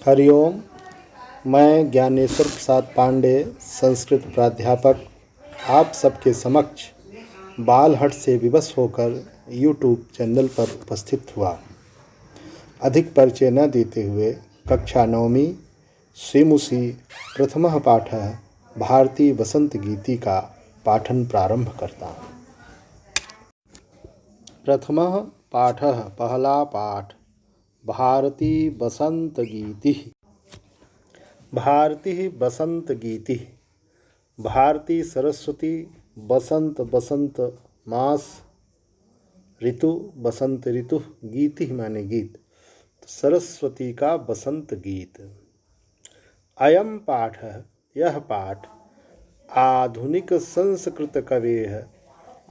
हरिओम। मैं ज्ञानेश्वर प्रसाद पांडे, संस्कृत प्राध्यापक, आप सबके समक्ष बालहट से विवश होकर यूट्यूब चैनल पर उपस्थित हुआ। अधिक परिचय न देते हुए कक्षा 9वीं श्रीमुषि प्रथमः पाठः भारती बसंत गीति का पाठन प्रारंभ करता हूँ। प्रथमः पाठः, पहला पाठ, भारती बसंत गीति। भारती बसंत गीति। भारती सरस्वती बसंत बसंत मास ऋतु बसंत ऋतु गीति माने गीत, तो सरस्वती का बसंत गीत। अयम पाठ, यह पाठ आधुनिक संस्कृत कवेः,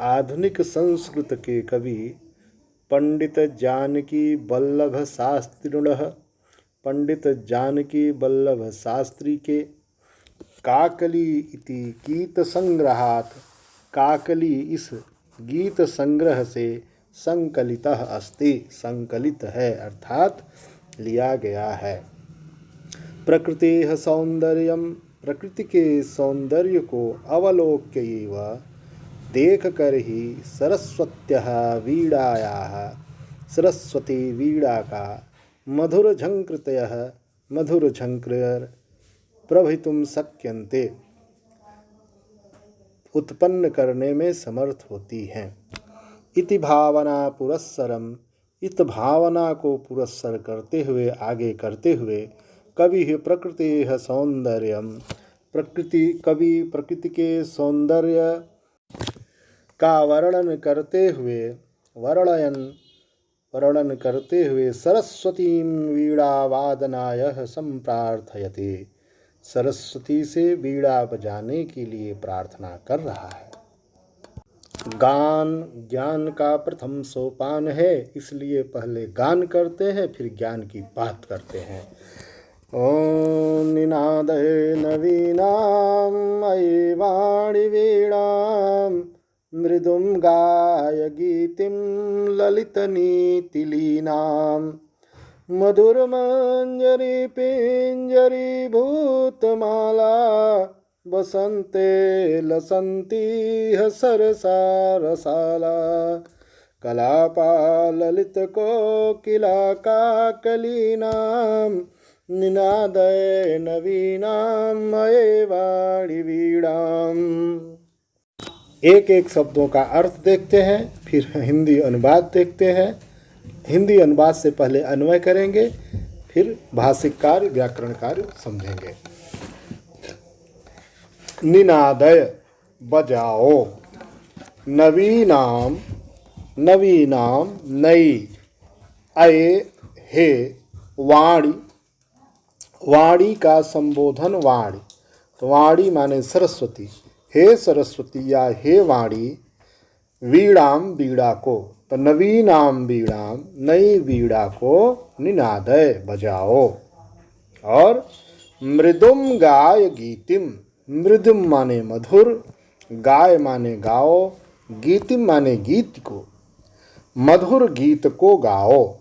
आधुनिक संस्कृत के कवि पंडित जानकी वल्लभ शास्त्रिणः, पंडित जानकी वल्लभ शास्त्री के काकली इति गीत संग्रहात्, काकली इस गीत संग्रह से संकलितः अस्ति, संकलित है अर्थात लिया गया है। प्रकृतेः सौंदर्यम, प्रकृति के सौंदर्य को अवलोक्य एव देख कर ही सरस्वत्यः वीणायाः, सरस्वती वीणा का मधुर झंकृतयः, मधुर झंकृर प्रभवितुम शक्यन्ते, उत्पन्न करने में समर्थ होती हैं। इति भावना पुरस्सरम, इत भावना को पुरस्सर करते हुए, आगे करते हुए, कवि प्रकृतेः सौंदर्यम, प्रकृति कवि प्रकृति के सौंदर्य का वर्णन करते हुए, वर्णन करते हुए सरस्वतीं वीणावादनाय संप्रार्थयते, सरस्वती से वीणा बजाने के लिए प्रार्थना कर रहा है। गान ज्ञान का प्रथम सोपान है, इसलिए पहले गान करते हैं, फिर ज्ञान की बात करते हैं। ओम निनादय नवीनाम मयि वाणी वीणाम मृदुम गाय गीतिम ललित नीतिलीनाम मधुरमंजरी पिंजरी भूतमाला बसंते लसंती सरसा रसाला कलापा ललित कोकिला काकलीनाम निनादय नवीनाम मये वाणी वीणाम। एक एक शब्दों का अर्थ देखते हैं, फिर हिंदी अनुवाद देखते हैं। हिंदी अनुवाद से पहले अन्वय करेंगे, फिर भाषिक कार्य व्याकरण कार्य समझेंगे। निनादय बजाओ, नवीनाम नवीनाम नई, अये हे वाणी, वाणी का संबोधन वाणी, तो वाणी माने सरस्वती, हे सरस्वती या हे वाणी, वीणाम वीणा को, तो नवीनाम वीणाम नई वीणा को निनादय बजाओ। और मृदुम गाय गीतिम, मृदुम माने मधुर, गाय माने गाओ, गीतिम माने गीत को, मधुर गीत को गाओ।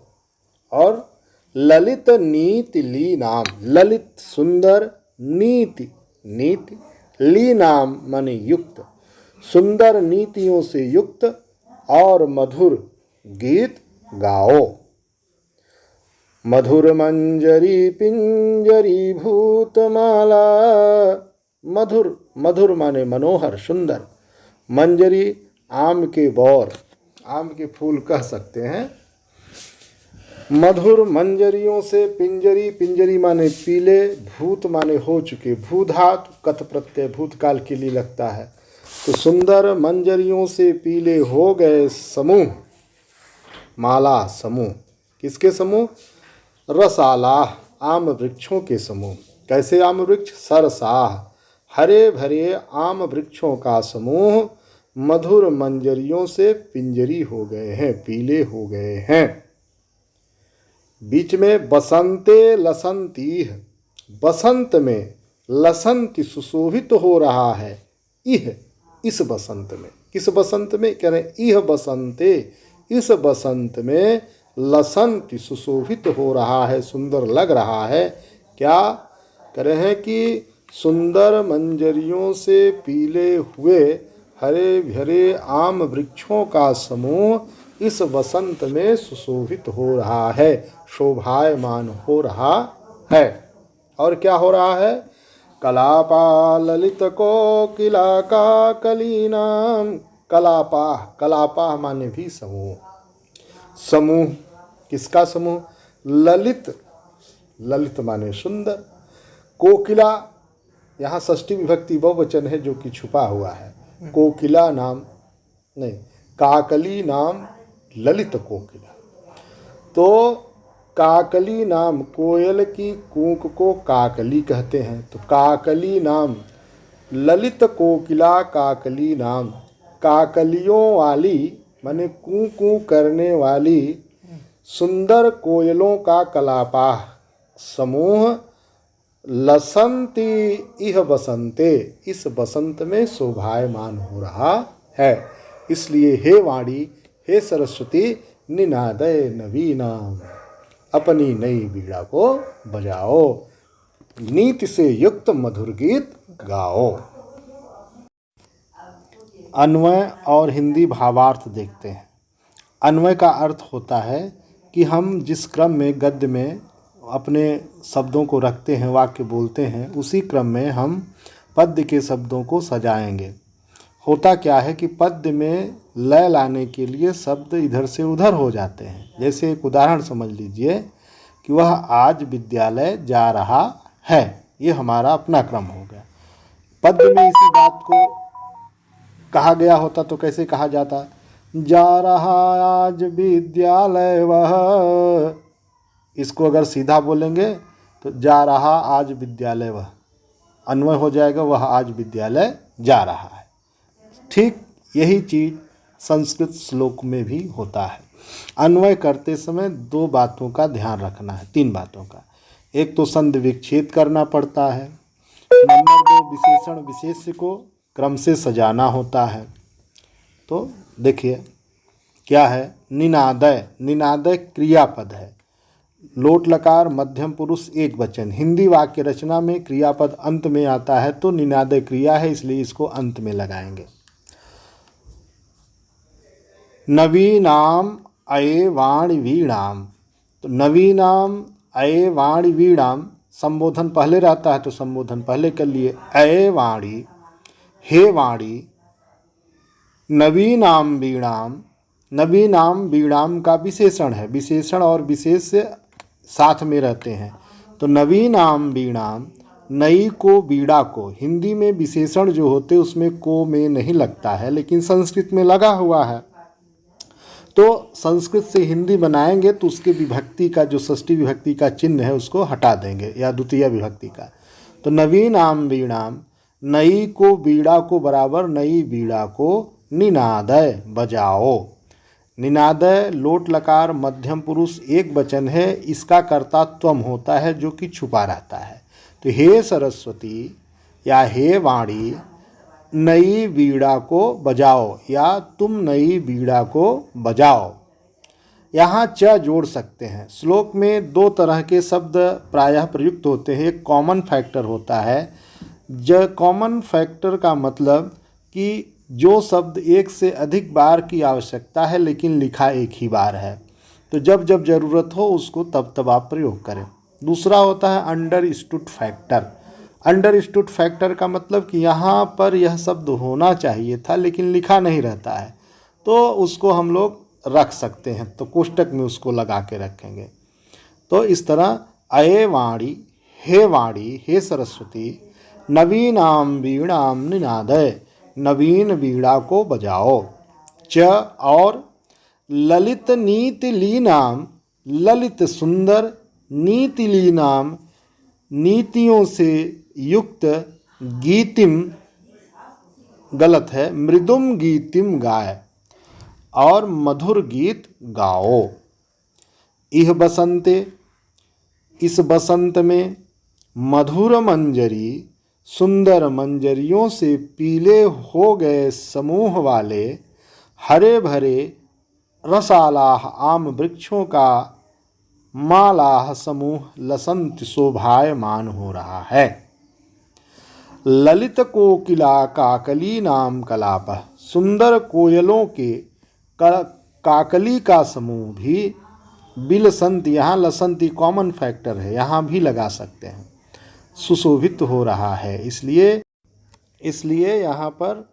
और ललित नीति ली नाम, ललित सुंदर, नीति नीति, ली नाम माने युक्त, सुंदर नीतियों से युक्त और मधुर गीत गाओ। मधुर मंजरी पिंजरी भूतमाला, मधुर मधुर माने मनोहर सुंदर, मंजरी आम के बौर, आम के फूल कह सकते हैं। मधुर मंजरियों से पिंजरी, पिंजरी माने पीले, भूत माने हो चुके, भूधातु कथ प्रत्यय भूतकाल के लिए लगता है, तो सुंदर मंजरियों से पीले हो गए समूह, माला समूह, किसके समूह? रसाला आम वृक्षों के समूह। कैसे आम वृक्ष? सरसाह हरे भरे आम वृक्षों का समूह मधुर मंजरियों से पिंजरी हो गए हैं, पीले हो गए हैं। बीच में बसंते लसंती, बसंत में लसंती सुशोभित हो रहा है, इह इस बसंत में, किस बसंत में? कह रहे इह बसंते, इस बसंत में लसंती सुशोभित हो रहा है, सुंदर लग रहा है, क्या कह रहे हैं कि सुंदर मंजरियों से पीले हुए हरे भरे आम वृक्षों का समूह इस वसंत में सुशोभित हो रहा है, शोभायमान हो रहा है। और क्या हो रहा है? कलापा ललित कोकिला का कलीनाम। कलापा, कलापा माने भी समूह। समूह किसका समूह? ललित, ललित माने सुंदर। कोकिला, यहाँ षष्ठी विभक्ति बहुवचन है जो कि छुपा हुआ है। कोकिला नाम नहीं, काकली नाम ललित कोकिला। तो काकली नाम, कोयल की कूक को काकली कहते हैं, तो काकली नाम ललित कोकिला काकली नाम। काकलियों वाली माने कू कू करने वाली सुंदर कोयलों का कलापाह समूह लसंती इह बसंते, इस बसंत में शोभायमान हो रहा है। इसलिए हे वाणी, हे सरस्वती, निनादय नवीनाम, अपनी नई बीड़ा को बजाओ, नीति से युक्त मधुर गीत गाओ। अन्वय और हिंदी भावार्थ देखते हैं। अन्वय का अर्थ होता है कि हम जिस क्रम में गद्य में अपने शब्दों को रखते हैं, वाक्य बोलते हैं, उसी क्रम में हम पद्य के शब्दों को सजाएंगे। होता क्या है कि पद्य में लय लाने के लिए शब्द इधर से उधर हो जाते हैं। जैसे एक उदाहरण समझ लीजिए कि वह आज विद्यालय जा रहा है, ये हमारा अपना क्रम हो गया। पद्य में इसी बात को कहा गया होता तो कैसे कहा जाता? जा रहा आज विद्यालय वह। इसको अगर सीधा बोलेंगे तो जा रहा आज विद्यालय वह, अन्वय हो जाएगा वह आज विद्यालय जा रहा है। ठीक यही चीज़ संस्कृत श्लोक में भी होता है। अन्वय करते समय दो बातों का ध्यान रखना है, तीन बातों का। एक तो संधि विच्छेद करना पड़ता है, नंबर दो विशेषण विशेष्य को क्रम से सजाना होता है। तो देखिए क्या है, निनादय। निनादय क्रियापद है, लोट लकार मध्यम पुरुष एक वचन। हिंदी वाक्य रचना में क्रियापद अंत में आता है तो निनादय क्रिया है, इसलिए इसको अंत में लगाएंगे। नवीनाम अये वाणी वीणाम, तो नवीनाम अये वाणी वीणाम, संबोधन पहले रहता है तो संबोधन पहले कर लिए। अये वाणी, हे वाणी, नवीनाम वीणाम। नवीनाम वीणाम का विशेषण है, विशेषण और विशेष साथ में रहते हैं। तो नवीनाम वीणाम, नई को बीड़ा को, हिंदी में विशेषण जो होते उसमें को में नहीं लगता है, लेकिन संस्कृत में लगा हुआ है। तो संस्कृत से हिंदी बनाएंगे तो उसके विभक्ति का जो षष्ठी विभक्ति का चिन्ह है उसको हटा देंगे, या द्वितीय विभक्ति का। तो नवीनाम वीणाम, नई को बीड़ा को बराबर नई बीड़ा को निनादय बजाओ। निनादय लोट लकार मध्यम पुरुष एक वचन है, इसका कर्ता त्वम होता है जो कि छुपा रहता है। तो हे सरस्वती या हे वाणी, नई बीड़ा को बजाओ, या तुम नई बीड़ा को बजाओ। यहाँ च जोड़ सकते हैं। श्लोक में दो तरह के शब्द प्रायः प्रयुक्त होते हैं। एक कॉमन फैक्टर होता है। कॉमन फैक्टर का मतलब कि जो शब्द एक से अधिक बार की आवश्यकता है लेकिन लिखा एक ही बार है, तो जब जब ज़रूरत हो उसको तब तब आप प्रयोग करें। दूसरा होता है अंडरस्टूड फैक्टर। अंडरस्टूड फैक्टर का मतलब कि यहाँ पर यह शब्द होना चाहिए था लेकिन लिखा नहीं रहता है, तो उसको हम लोग रख सकते हैं, तो कोष्टक में उसको लगा के रखेंगे। तो इस तरह अये वाणी, हे सरस्वती, नवीनाम वीणाम निनादय, नवीन वीणा को बजाओ। च और ललित नीति लीनाम, ललित सुंदर, नीति लीनाम नीतियों से युक्त, गीतिम गलत है, मृदुम गीतिम गाय, और मधुर गीत गाओ। इह बसंते, इस बसंत में, मधुर मंजरी, सुंदर मंजरियों से पीले हो गए समूह वाले हरे भरे रसाला आम वृक्षों का मालाह समूह लसंत शोभायमान हो रहा है। ललित कोकिला काकली नाम कलाप, सुंदर कोयलों के काकली का समूह भी बिलसंत, यहाँ लसंती कॉमन फैक्टर है, यहाँ भी लगा सकते हैं, सुशोभित हो रहा है। इसलिए यहाँ पर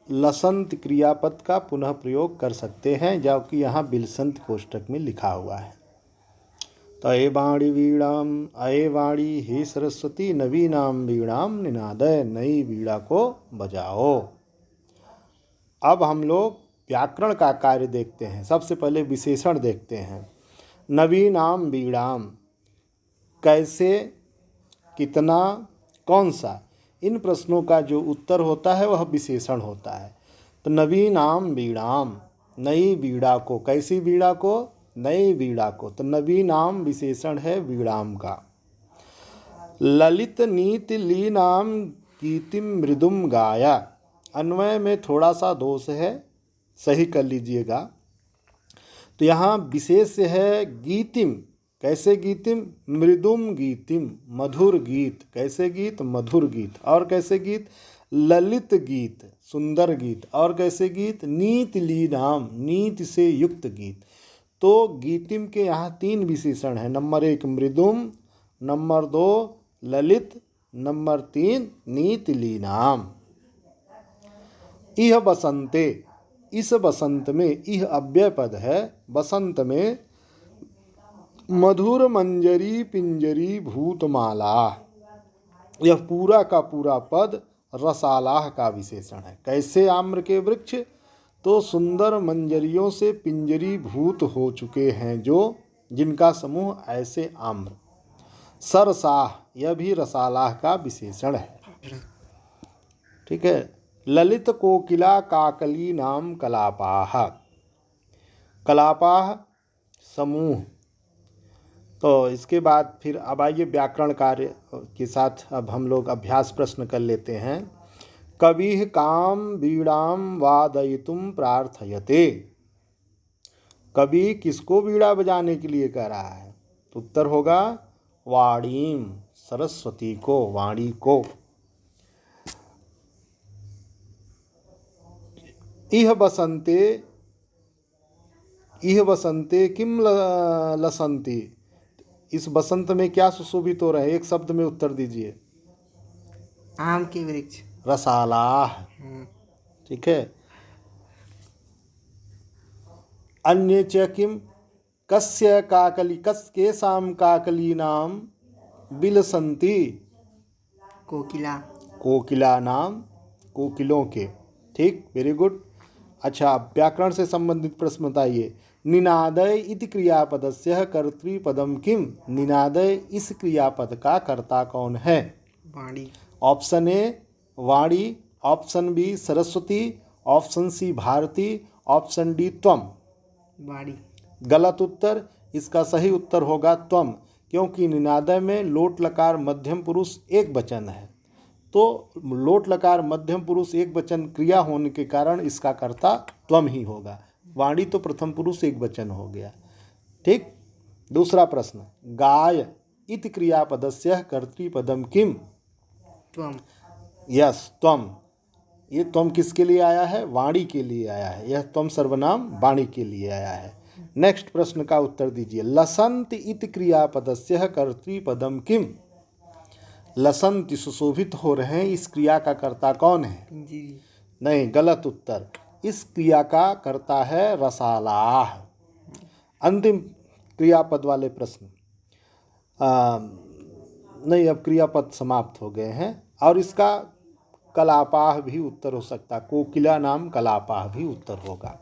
लसंत क्रियापद का पुनः प्रयोग कर सकते हैं, जबकि यहाँ बिलसंत कोष्टक में लिखा हुआ है। तो अये वाणी वीणाम, अये वाणी हे सरस्वती नवीनाम वीणाम निनादय, नई वीणा को बजाओ। अब हम लोग व्याकरण का कार्य देखते हैं। सबसे पहले विशेषण देखते हैं। नवीनाम वीणाम, कैसे, कितना, कौन सा, इन प्रश्नों का जो उत्तर होता है वह विशेषण होता है। तो नवीनाम वीणाम, नई वीणा को, कैसी वीणा को, नई वीणा को। तो नवीनाम विशेषण है वीणाम का। ललित नीति लीनाम गीतिम मृदुम गाया, अन्वय में थोड़ा सा दोष है, सही कर लीजिएगा। तो यहाँ विशेष है गीतिम, कैसे गीतिम, मृदुम गीतिम, मधुर गीत, कैसे गीत, मधुर गीत। और कैसे गीत, ललित गीत, सुंदर गीत। और कैसे गीत, नीत लीनाम, नीति से युक्त गीत। तो गीतिम के यहाँ 3 विशेषण हैं। नंबर 1 मृदुम, नंबर 2 ललित, नंबर 3 नीत लीनाम। इह बसंते, इस बसंत में, इह अव्यय पद है, बसंत में मधुर मंजरी पिंजरी भूतमाला, यह पूरा का पूरा पद रसालाह का विशेषण है। कैसे आम्र के वृक्ष, तो सुंदर मंजरियों से पिंजरी भूत हो चुके हैं जो, जिनका समूह ऐसे आम्र। सरसाह, यह भी रसालाह का विशेषण है। ठीक है। ललित कोकिला काकली नाम कलापाह, कलापाह समूह। तो इसके बाद फिर अब आइए व्याकरण कार्य के साथ अब हम लोग अभ्यास प्रश्न कर लेते हैं। कविः काम वीणाम वादयितुम प्रार्थयते, कवि किसको वीणा बजाने के लिए कह रहा है? तो उत्तर होगा वाणीम, सरस्वती को, वाणी को। इह बसंते किम लसंती, इस बसंत में क्या सुशोभित हो रहे हैं? एक शब्द में उत्तर दीजिए। आम के वृक्ष। रसालाह। ठीक है। अन्य च किम, कस्य काकली, केसाम काकली नाम बिलसंती, कोकिला, कोकिला नाम, कोकिलों के। ठीक, वेरी गुड। अच्छा, व्याकरण से संबंधित प्रश्न बताइए। निनादय इति क्रियापदस्य कर्तृपदम किम, निनादय इस क्रियापद का कर्ता कौन है? वाणी। ऑप्शन ए वाणी, ऑप्शन बी सरस्वती, ऑप्शन सी भारती, ऑप्शन डी त्वम। वाणी। गलत उत्तर। इसका सही उत्तर होगा त्वम, क्योंकि निनादय में लोट लकार मध्यम पुरुष एक वचन है। तो लोट लकार मध्यम पुरुष एक वचन क्रिया होने के कारण इसका कर्ता त्वम ही होगा। वाणी तो प्रथम पुरुष एक वचन हो गया। ठीक। दूसरा प्रश्न, गाय इति क्रियापदस्य कर्तृपदम किम? त्वम। यस, त्वम। ये त्वम किसके लिए आया है? वाणी के लिए आया है। यह त्वम सर्वनाम वाणी के लिए आया है। नेक्स्ट प्रश्न का उत्तर दीजिए। लसंत इति क्रियापदस्य कर्तृपदम किम? लसंत, सुशोभित हो रहे हैं, इस क्रिया का कर्ता कौन है? पिंजरी। नहीं, गलत उत्तर। इस क्रिया का कर्ता है रसालाह। अंतिम क्रियापद वाले प्रश्न, नहीं, अब क्रियापद समाप्त हो गए हैं। और इसका कलापाह भी उत्तर हो सकता, कोकिला नाम कलापाह भी उत्तर होगा।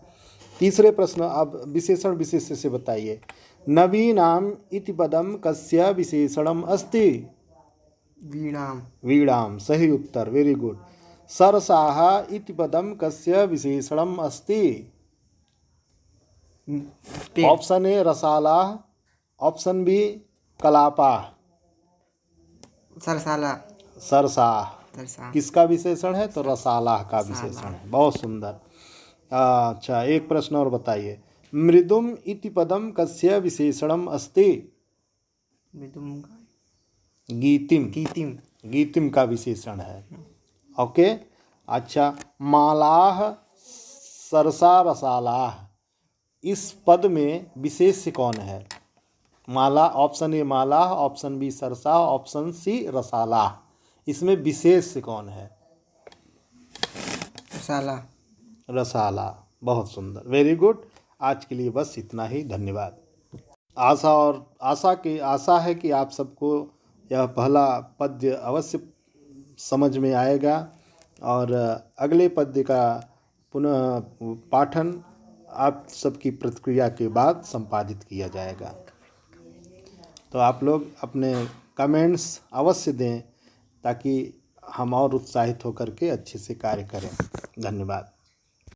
तीसरे प्रश्न, अब विशेषण विशेष्य से बताइए। नवीनाम इति पदम कस्य विशेषणम अस्ति? वीणाम। वीणाम, सही उत्तर, वेरी गुड। सरसाह इति पदम कस्य विशेषणम अस्ति? ऑप्शन ए रसालाह, ऑप्शन बी कलापाह। सरसाला। सरसाह सरसा। किसका विशेषण है? तो रसालाह का विशेषण है। बहुत सुंदर। अच्छा, एक प्रश्न और बताइए। मृदुम इति पदम कस्य विशेषणम अस्ति? मृदुंगाय गीतिम, गीतिम गीतिम का विशेषण है। ओके। अच्छा, मालाह सरसा रसालाह, इस पद में विशेष्य कौन है? माला, ऑप्शन ए मालाह, ऑप्शन बी सरसा, ऑप्शन सी रसालाह, इसमें विशेष्य कौन है? रसाला। रसाला। बहुत सुंदर, वेरी गुड। आज के लिए बस इतना ही, धन्यवाद। आशा है कि आप सबको यह पहला पद्य अवश्य समझ में आएगा और अगले पद्य का पुनः पाठन आप सबकी प्रतिक्रिया के बाद संपादित किया जाएगा। तो आप लोग अपने कमेंट्स अवश्य दें ताकि हम और उत्साहित होकर के अच्छे से कार्य करें। धन्यवाद।